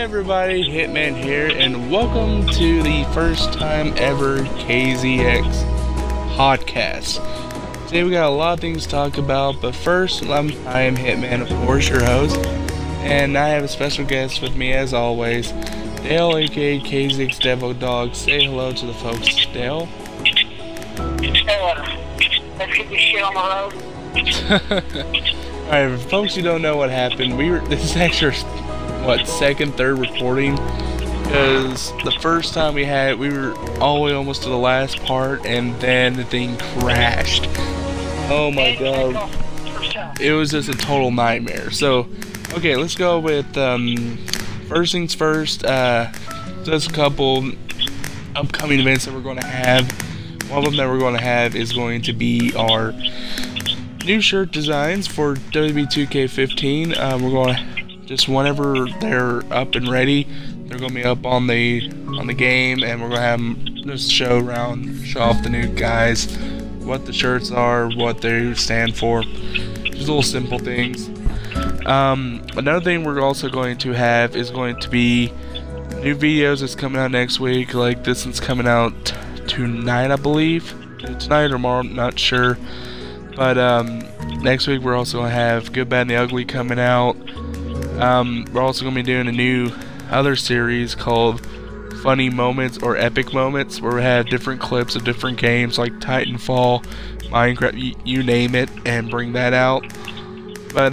everybody, Hitman here, and welcome to the first time ever KZX Podcast. Today we got a lot of things to talk about, but first, I am Hitman, of course, your host, and I have a special guest with me as always, Dale, aka KZX Devil Dog. Say hello to the folks, Dale. Let's get this shit on the road. Alright, for folks who don't know what happened, this is actually second, third recording, because the first time we were all the way almost to the last part, and then the thing crashed. Oh my god. It was just a total nightmare. So, okay, let's go with, first things first, just a couple upcoming events that we're going to have. One of them that we're going to have is going to be our new shirt designs for WWE 2K15. We're going to just whenever they're up and ready, they're going to be up on the game, and we're going to have them just show off the new guys, what the shirts are, what they stand for, just little simple things. Another thing we're also going to have is going to be new videos that's coming out next week. Like this one's coming out tonight, I believe. Tonight or tomorrow, I'm not sure. But next week we're also going to have Good, Bad, and the Ugly coming out. We're also going to be doing a new other series called Funny Moments or Epic Moments, where we have different clips of different games like Titanfall, Minecraft, you name it, and bring that out. But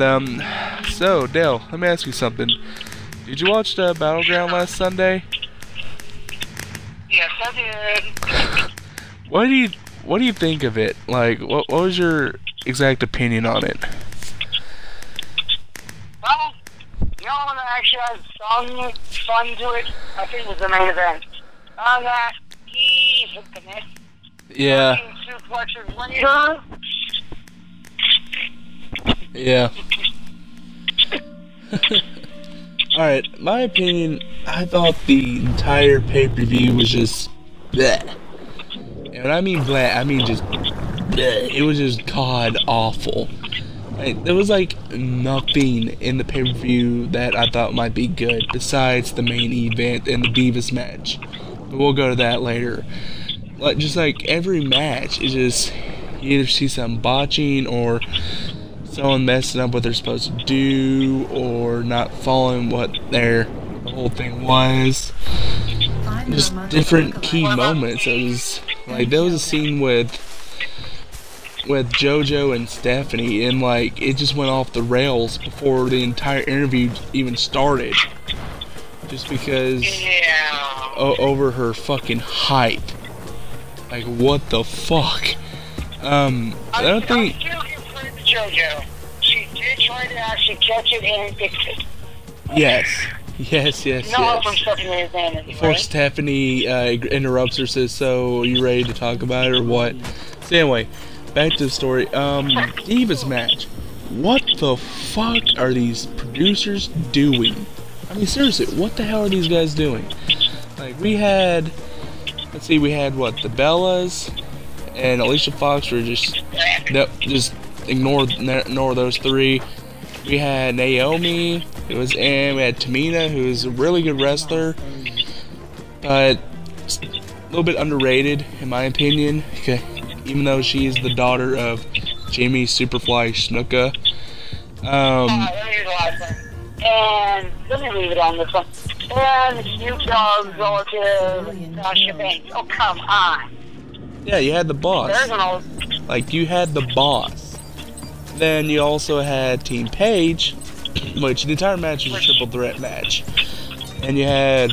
so Dale, let me ask you something. Did you watch the Battleground last Sunday? Yes, I did. What do you think of it? Like, what was your exact opinion on it? Well, the only one that actually had some fun to it, I think, was the main event. On that, he hit the net. Yeah. Suplexes later. Yeah. Alright, my opinion, I thought the entire pay-per-view was just bleh. And when I mean bleh, I mean just bleh. It was just god-awful. Like, there was like nothing in the pay-per-view that I thought might be good besides the main event and the Divas match. But we'll go to that later. Like, just like every match is just, you either see some botching or someone messing up what they're supposed to do, or not following what the whole thing was. Just different key moments. It was like, there was a scene with JoJo and Stephanie, and like it just went off the rails before the entire interview even started, just because over her fucking height. Like, what the fuck? I don't think. JoJo. She did try to actually catch it and fix it. Yes. From Stephanie. Before Stephanie interrupts her, says, "So, are you ready to talk about it or what?" So anyway, back to the story. Divas match. What the fuck are these producers doing? I mean, seriously, what the hell are these guys doing? Like, we had what, the Bellas and Alicia Fox were just ignore those three. We had Naomi, and we had Tamina, who is a really good wrestler, but a little bit underrated in my opinion, even though she is the daughter of Jamie Superfly Snuka. And let me leave it on this one. And Snoop Dogg's relative, Sasha Banks. Oh, come on. Yeah, you had the boss. Like, you had the boss. Then you also had Team Paige, which the entire match was a triple threat match. And you had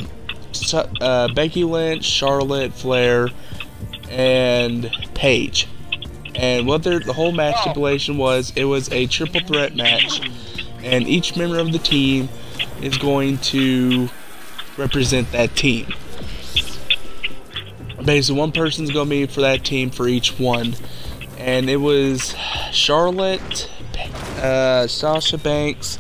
Becky Lynch, Charlotte, Flair, and Paige. And what the whole match stipulation was, it was a triple threat match. And each member of the team is going to represent that team. Basically, one person's going to be for that team for each one. And it was Charlotte, Sasha Banks,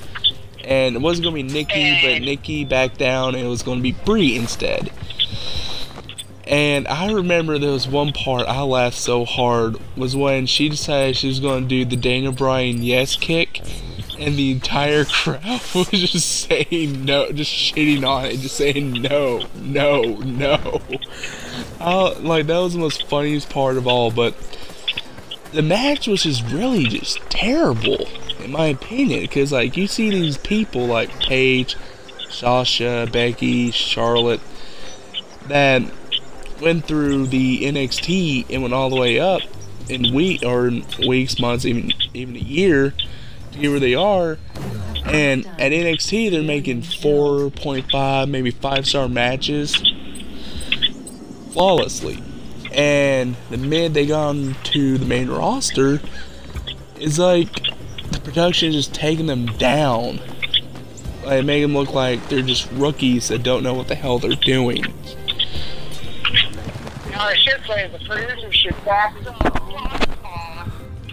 and it wasn't going to be Nikki, but Nikki backed down, and it was going to be Brie instead. And I remember there was one part I laughed so hard, was when she decided she was going to do the Daniel Bryan yes kick, and the entire crowd was just saying no, just shitting on it, just saying no, no, no. Like, that was the most funniest part of all, but the match was just really just terrible, in my opinion, because, like, you see these people like Paige, Sasha, Becky, Charlotte, that went through the NXT and went all the way up in weeks, months, even a year to get where they are. And at NXT, they're making 4.5, maybe 5-star matches flawlessly. And the minute they got on to the main roster, it's like the production is just taking them down. Like, make them look like they're just rookies that don't know what the hell they're doing. I should say the producer should back them up,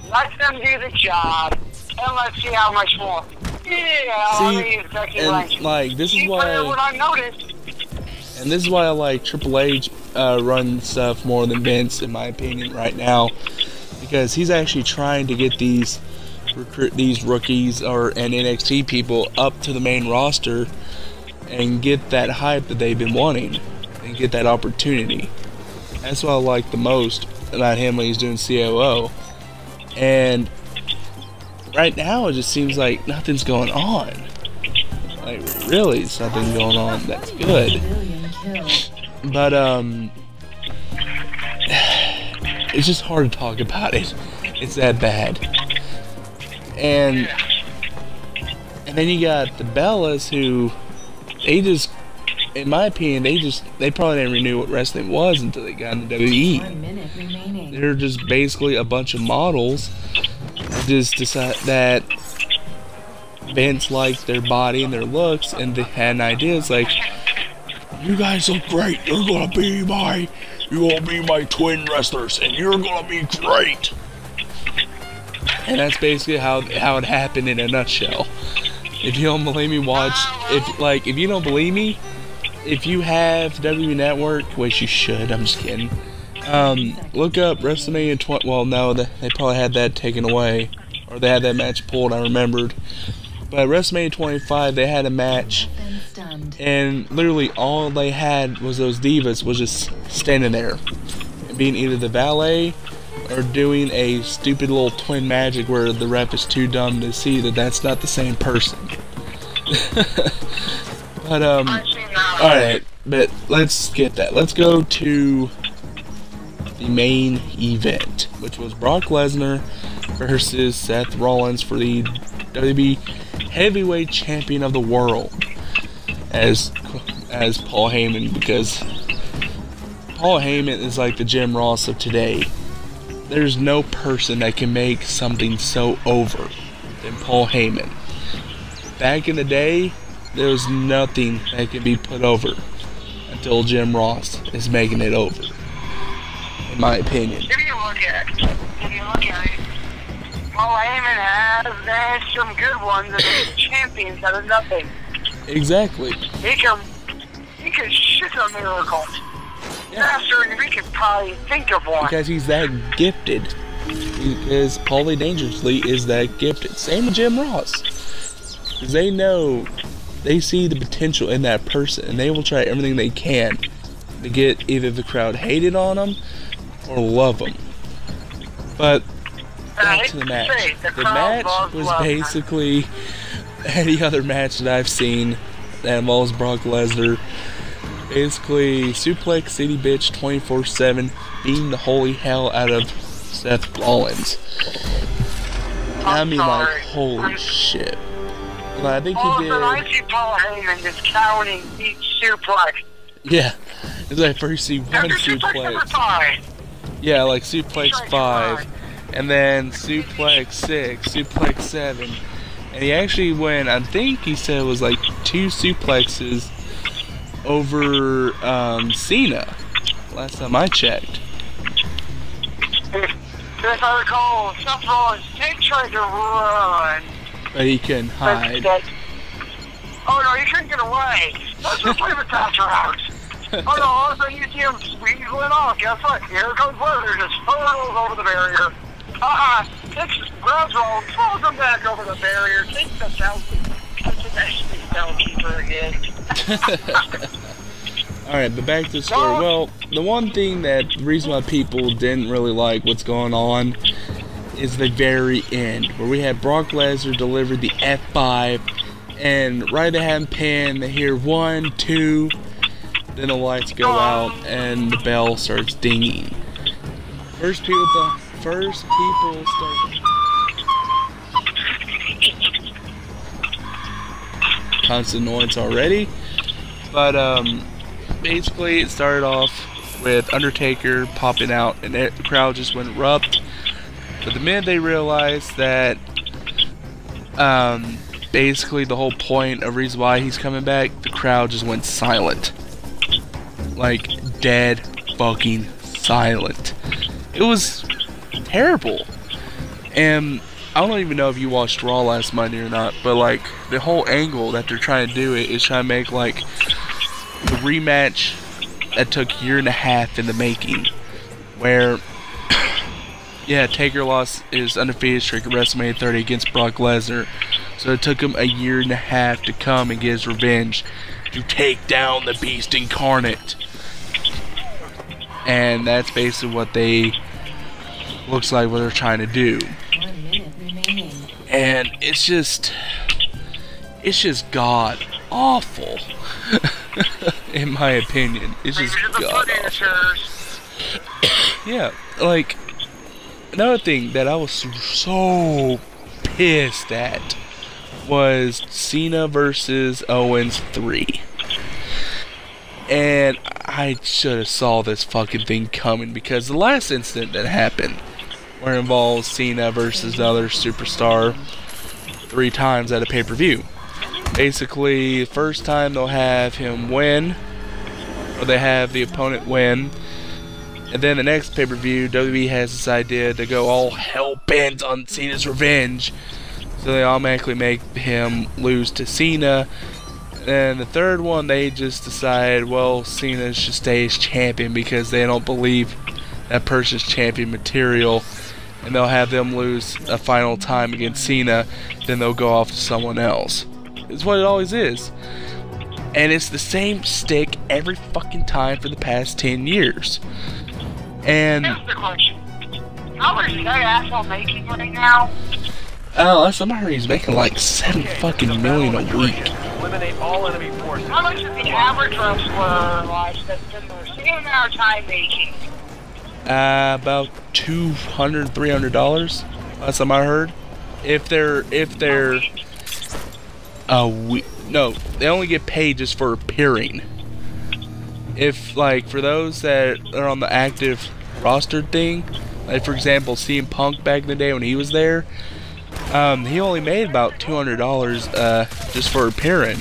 let them do the job, and let's see how much more. This is why what I noticed. And this is why I like Triple H run stuff more than Vince, in my opinion, right now, because he's actually trying to get these rookies and NXT people up to the main roster and get that hype that they've been wanting and get that opportunity. That's what I like the most about him when he's doing COO. And right now it just seems like nothing's going on. Like, really, there's nothing going on that's good. But it's just hard to talk about it. It's that bad. And then you got the Bellas, who they just, in my opinion, they probably didn't even knew what wrestling was until they got into WWE. They're just basically a bunch of models that just decide that Vince liked their body and their looks, and they had an idea. It's like, you guys look great. You're gonna be my twin wrestlers, and you're gonna be great. And that's basically how it happened in a nutshell. If you don't believe me, if you don't believe me, if you have WWE Network, which you should, I'm just kidding. Look up WrestleMania 20. Well, no, they probably had that taken away, or they had that match pulled. I remembered. But WrestleMania 25, they had a match, and literally all they had was those divas was just standing there, being either the valet or doing a stupid little twin magic where the ref is too dumb to see that that's not the same person. But alright, but let's get that. Let's go to the main event, which was Brock Lesnar versus Seth Rollins for the WWE Heavyweight Champion of the World, as Paul Heyman, because Paul Heyman is like the Jim Ross of today. There's no person that can make something so over than Paul Heyman. Back in the day, there was nothing that could be put over until Jim Ross is making it over, in my opinion. If you look at it, Paul Heyman has some good ones and he's champions out of nothing. Exactly. He can shit a miracle. Yeah. Faster than we could probably think of one. Because he's that gifted. Because Paulie Dangerously is that gifted. Same with Jim Ross. Because they see the potential in that person, and they will try everything they can to get either the crowd hated on them or love them. But back to the match. The match was basically any other match that I've seen that involves Brock Lesnar. Basically, Suplex City Bitch 24/7, beating the holy hell out of Seth Rollins. I mean, like, holy shit. But I think he did. I see Paul Heyman just counting each suplex. Yeah, it's like first see one suplex. Yeah, like suplex 5, and then suplex 6, suplex 7, and he actually went. I think he said it was like 2 suplexes over Cena. Last time I checked. If I recall, Seth Rollins did try to run. But he couldn't hide. Oh no, he couldn't get away. Let's just leave it that route. Oh no, all of a sudden you see him weaseling off. Guess what? Here comes Lesnar, just hurtles over the barrier. grabs Roll, pulls him back over the barrier, takes the belt, puts him actually bellkeeper again. Alright, but back to the story. Well, the one thing the reason why people didn't really like what's going on is the very end, where we had Brock Lesnar deliver the F5, and right they have him pinned, they hear 1, 2, then the lights go out, and the bell starts dinging. First people start... Constant noise already, but basically it started off with Undertaker popping out, and the crowd just went erupt. But the minute they realized that basically the whole point of reason why he's coming back, the crowd just went silent. Like, dead fucking silent. It was terrible. And I don't even know if you watched Raw last Monday or not, but like, the whole angle that they're trying to do it is trying to make like the rematch that took a year and a half in the making, where yeah, Taker lost his undefeated streak at WrestleMania 30 against Brock Lesnar, so it took him a year and a half to come and get his revenge, to take down the Beast Incarnate. And that's basically what looks like what they're trying to do. And it's just god awful. In my opinion, it's just god awful. Yeah, like, another thing that I was so pissed at was Cena versus Owens 3. And I should have saw this fucking thing coming, because the last incident that happened, where it involves Cena versus another superstar 3 times at a pay-per-view. Basically, the first time they'll have him win, or they have the opponent win, and then the next pay-per-view, WWE has this idea to go all hell-bent on Cena's revenge, so they automatically make him lose to Cena. And the third one, they just decide, well, Cena should stay as champion because they don't believe that person's champion material, and they'll have them lose a final time against Cena, then they'll go off to someone else. It's what it always is. And it's the same stick every fucking time for the past 10 years. And here's the question. How much is that asshole making right now? last time I heard he's making like $7 fucking million a week. How much is the average wrestler like that's been the same amount of time making? About $200, $300. Last time I heard. If they're no, they only get paid just for appearing. If, like, for those that are on the active roster thing, like for example CM Punk back in the day when he was there, he only made about $200 just for appearing.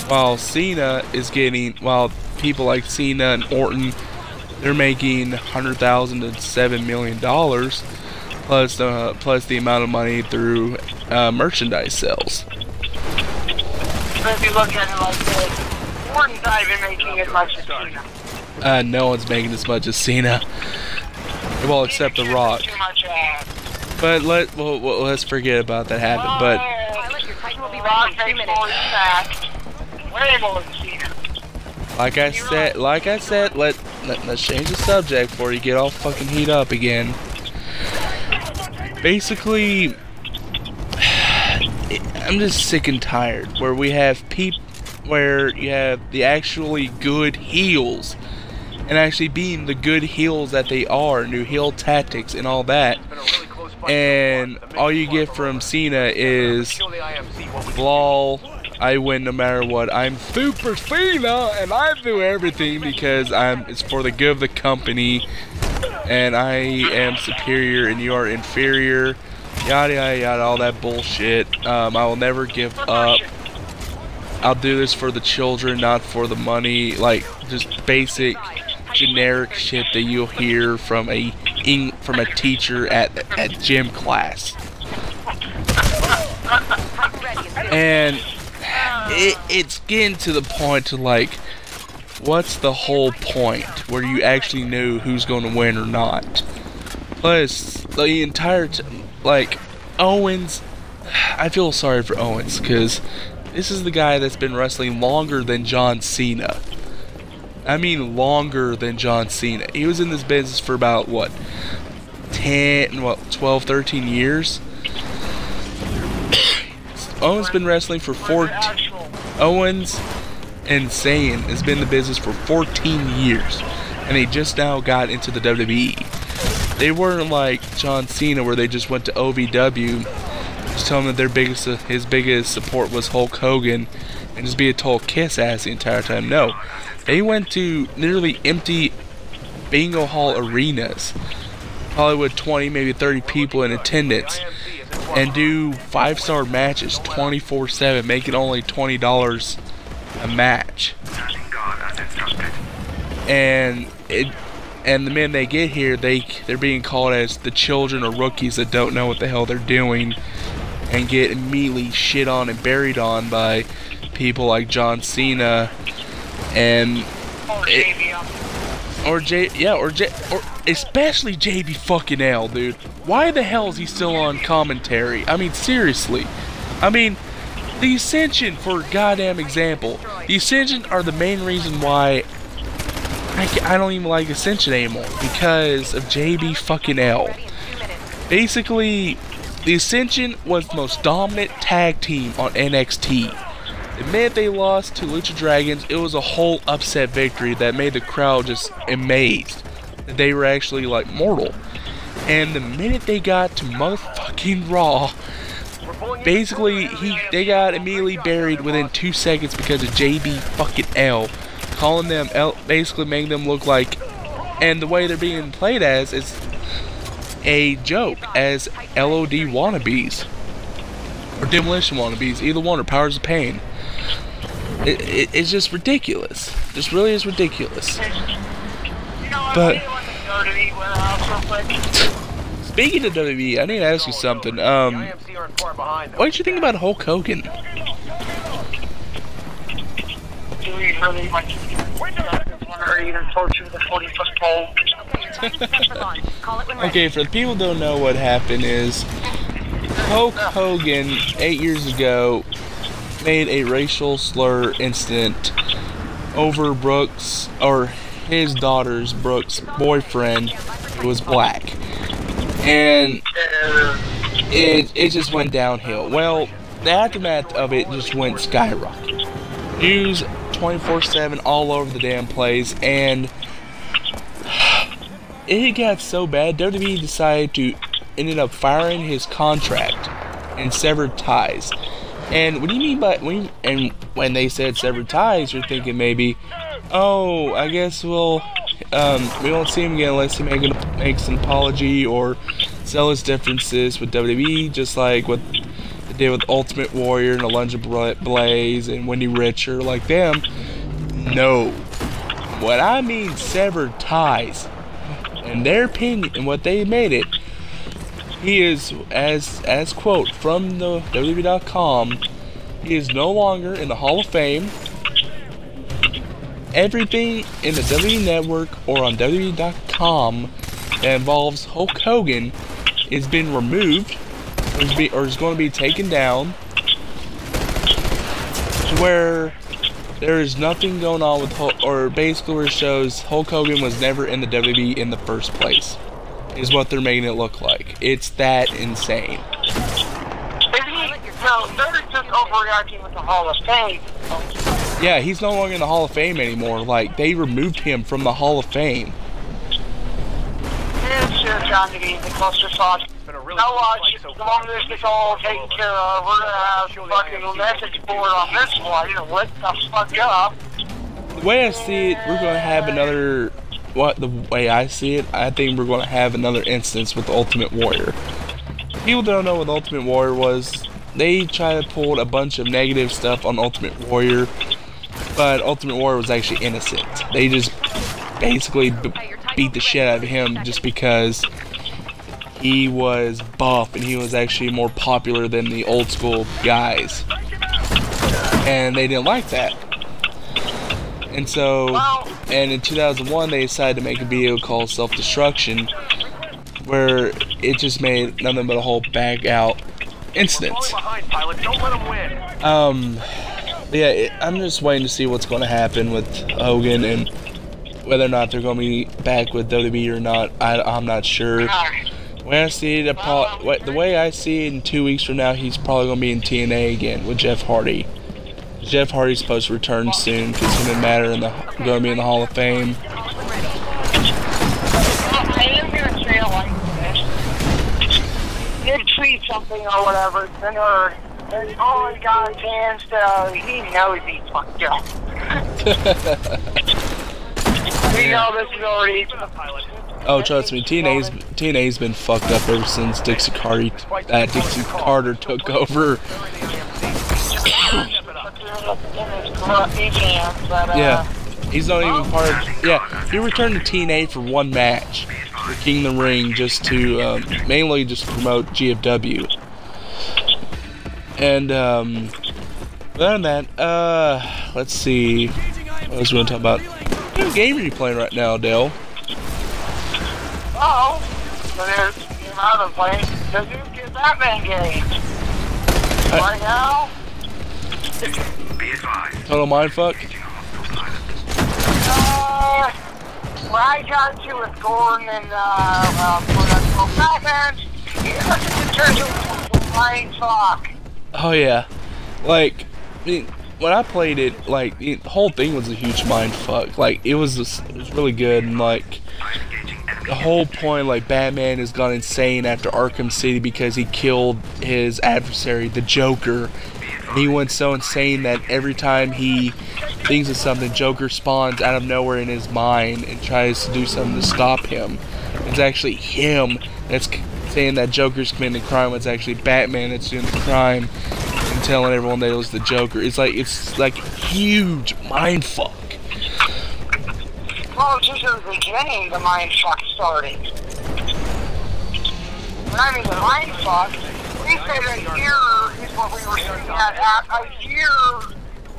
While Cena is getting, while people like Cena and Orton, they're making $100,000 to $7 million, plus the amount of money through merchandise sales. But if you look at it like this, Orton's not even making as much as Cena. No one's making as much as Cena. Well, except The Rock. But let's forget about that happened. But Rock makes more than that. Way more than Cena. like I said, let's change the subject before you get all fucking heat up again. Basically, I'm just sick and tired where we have where you have the actually good heels, and actually being the good heels that they are, new heel tactics and all that, and all you get from Cena is lol, I win no matter what, I'm Super Cena and I do everything because it's for the good of the company, and I am superior and you are inferior, yada yada yada, all that bullshit. I will never give up. I'll do this for the children, not for the money. Like, just basic generic shit that you'll hear from a teacher at gym class. And it's getting to the point to like, what's the whole point where you actually know who's going to win or not? Plus, the entire like, Owens, I feel sorry for Owens, because this is the guy that's been wrestling longer than John Cena. I mean longer than John Cena. He was in this business for about, what, 12, 13 years? Owens been wrestling for 14. Owens and Zayn has been in the business for 14 years. And they just now got into the WWE. They weren't like John Cena where they just went to OVW, just telling them that his biggest support was Hulk Hogan, and just be a total kiss ass the entire time. No. They went to literally empty bingo hall arenas, probably with 20, maybe 30 people in attendance, and do 5-star matches 24/7, making only $20 a match. And the men they get here, they're being called as the children or rookies that don't know what the hell they're doing, and get immediately shit on and buried on by people like John Cena and or especially JB fucking L, dude. Why the hell is he still on commentary? I mean, seriously. I mean, the Ascension, for goddamn example, the Ascension are the main reason why I don't even like Ascension anymore, because of JB fucking L. Basically, the Ascension was the most dominant tag team on NXT. The minute they lost to Lucha Dragons, it was a whole upset victory that made the crowd just amazed that they were actually like mortal. And the minute they got to motherfucking Raw, basically they got immediately buried within 2 seconds because of JB fucking L, calling them basically making them look like, and the way they're being played as is a joke, as LOD wannabes or Demolition wannabes, either one, or Powers of Pain. It's just ridiculous. This really is ridiculous. But speaking of WWE, I need to ask you something. What did you think about Hulk Hogan? Okay, for the people who don't know what happened is Hulk Hogan 8 years ago made a racial slur incident over Brooks, or his daughter's Brooks' boyfriend, who was black, and it just went downhill. Well, the aftermath of it just went skyrocket. News 24/7 all over the damn place, and it got so bad WWE decided to ended up firing his contract and severed ties. And what do you mean by when they said severed ties, you're thinking maybe, oh, I guess we won't see him again unless he makes an apology or sell his differences with WWE, just like what they did with Ultimate Warrior and Alundra Blaze and Wendy Richter, like them. No. What I mean severed ties, in their opinion and what they made it, he is, as quote from the WWE.com, he is no longer in the Hall of Fame. Everything in the WWE Network or on WWE.com that involves Hulk Hogan is been removed or is going to be taken down, to where there is nothing going on with Hulk, or basically where it shows Hulk Hogan was never in the WWE in the first place, is what they're making it look like. It's that insane. No, they're just overreacting with the Hall of Fame. Yeah, he's no longer in the Hall of Fame anymore. Like, they removed him from the Hall of Fame. It's just trying to be the closer thought. Now watch, as long as this is all taken care of, we're gonna have fucking a message board on this one. You know, what the fuck up? The way I see it, we're gonna have another. The way I see it, I think we're gonna have another instance with the Ultimate Warrior. People don't know what the Ultimate Warrior was. They tried to pull a bunch of negative stuff on Ultimate Warrior, but Ultimate Warrior was actually innocent. They just basically beat the shit out of him just because he was buff and he was actually more popular than the old school guys, and they didn't like that. And so, and in 2001 they decided to make a video called Self-Destruction, where it just made nothing but a whole bag out incidents. Yeah, I'm just waiting to see what's going to happen with Hogan and whether or not they're going to be back with WWE or not. I'm not sure. When I see it, the way I see it in 2 weeks from now, he's probably going to be in TNA again with Jeff Hardy. Jeff Hardy's supposed to return soon because him and Matt are going to be in the Hall of Fame. I am going to say like this. Did tweet something or whatever, it's been heard. And oh my god, fans, he knows he's fucked up. We know this is already. Oh, trust me, TNA's been fucked up ever since Dixie Carter took over. Yeah, he's not even part of. Yeah, he returned to TNA for one match, for King of the Ring, just to mainly just promote GFW. And other than that, let's see. What else we want to talk about? What kind of game are you playing right now, Dale? Oh, so there's the amount of playing the new Batman game. Right now. Total mindfuck? What I got to with Gordon and, Batman, it turned into a mindfuck. Oh, yeah. Like, I mean, when I played it, like, the whole thing was a huge mindfuck. Like, it was really good, and, like, the whole point, like, Batman has gone insane after Arkham City because he killed his adversary, the Joker. And he went so insane that every time he thinks of something, Joker spawns out of nowhere in his mind and tries to do something to stop him. It's actually him that's saying that Joker's committing the crime, when it's actually Batman that's doing the crime and telling everyone that it was the Joker. It's like huge mindfuck. Well, just at the beginning, the mindfuck started. When I mean the mindfuck, we said a year is what we were sitting at a year,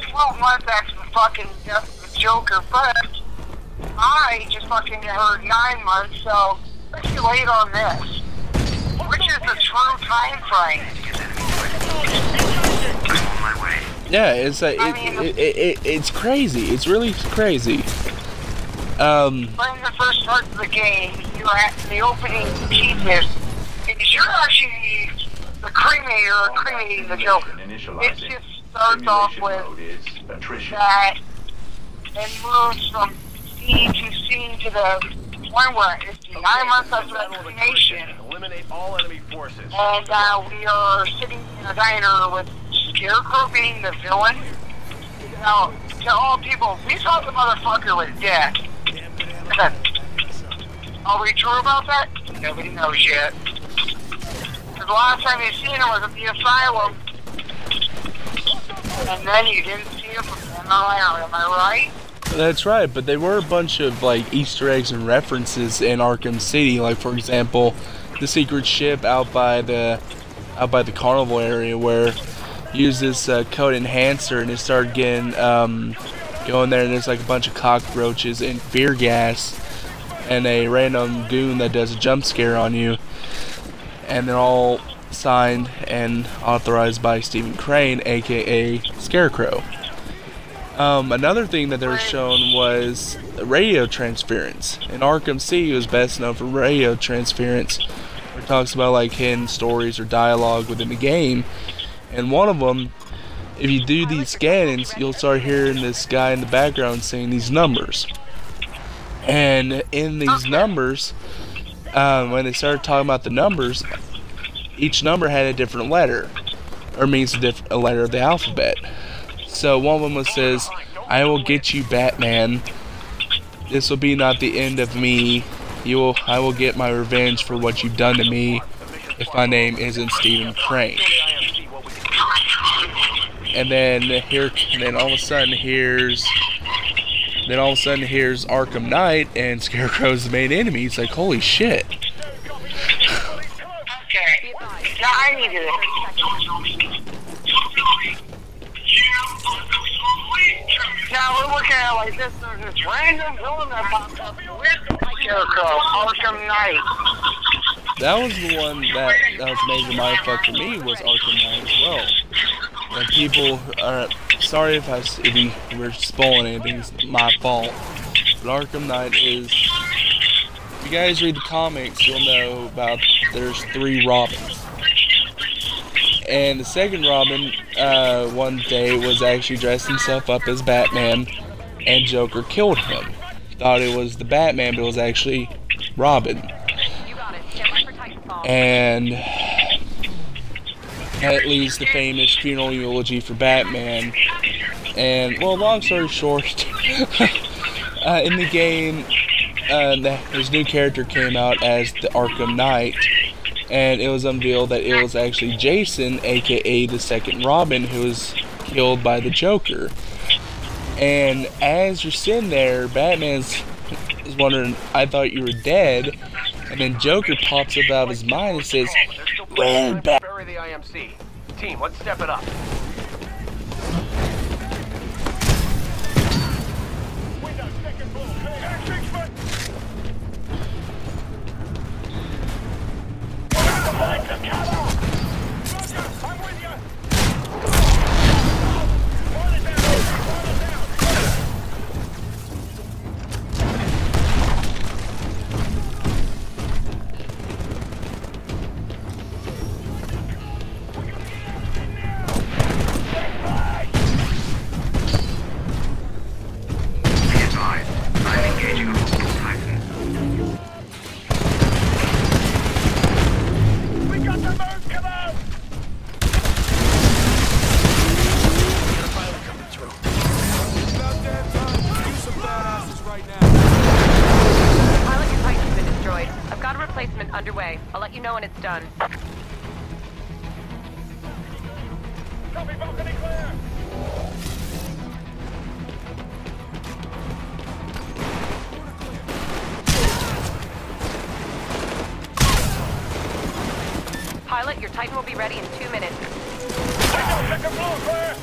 12 months after the fucking death of the Joker, but I just fucking heard 9 months, so speculate on this. Which is the true time frame? Yeah, it's like, it's crazy. It's really crazy. Playing the first part of the game, you're at the opening pieces, and you're actually the cremating the Joker. It just starts off with that and moves from scene to scene to the point where it's 9 months after that cremation. Eliminate all enemy forces. And we are sitting in a diner with Scarecrow being the villain. Now, to all people, we thought the motherfucker was dead. Are we true about that? Nobody knows yet. Because the last time you seen him was at the asylum. And then you didn't see him from then on, am I right? That's right, but there were a bunch of like Easter eggs and references in Arkham City. Like, for example, the secret ship out by the carnival area where you use this code enhancer and it started getting going there, and there's like a bunch of cockroaches and fear gas and a random goon that does a jump scare on you, and they're all signed and authorized by Stephen Crane, aka Scarecrow. Another thing that they were shown was radio transference. In Arkham City, it was best known for radio transference, where it talks about like hidden stories or dialogue within the game. And one of them, if you do these scans, you'll start hearing this guy in the background saying these numbers. And in these numbers, when they started talking about the numbers, each number had a different letter, or means a letter of the alphabet. So one of them says, "I will get you, Batman. This will be not the end of me. I will get my revenge for what you've done to me if my name isn't Stephen Crane." And then all of a sudden here's Arkham Knight, and Scarecrow's the main enemy. It's like, holy shit. Okay. Now I need to. Now we're looking at it like this. There's this random villain that pops up with Scarecrow, Arkham Knight. that was the one that was a major mindfuck for me, was Arkham Knight as well. And people are sorry if we're spoiling anything, it's my fault. But Arkham Knight is, if you guys read the comics, you'll know about there's 3 Robins. And the second Robin, one day, was actually dressed himself up as Batman, and Joker killed him. Thought it was the Batman, but it was actually Robin. And that leads the famous funeral eulogy for Batman. And, well, long story short, in the game, his new character came out as the Arkham Knight, and it was unveiled that it was actually Jason, aka the second Robin, who was killed by the Joker. And as you're sitting there, Batman's is wondering, I thought you were dead. And then Joker pops up out of his mind and says, "Where, Bat?" Bury the IMC. Team, let's step it up. Underway. I'll let you know when it's done. Copy, balcony clear. Pilot, your Titan will be ready in 2 minutes. Second floor clear.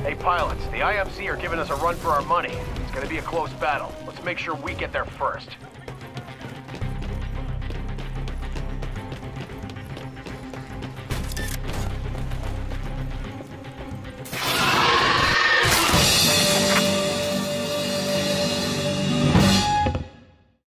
Hey pilots, the IMC are giving us a run for our money. It's gonna be a close battle. Let's make sure we get there first.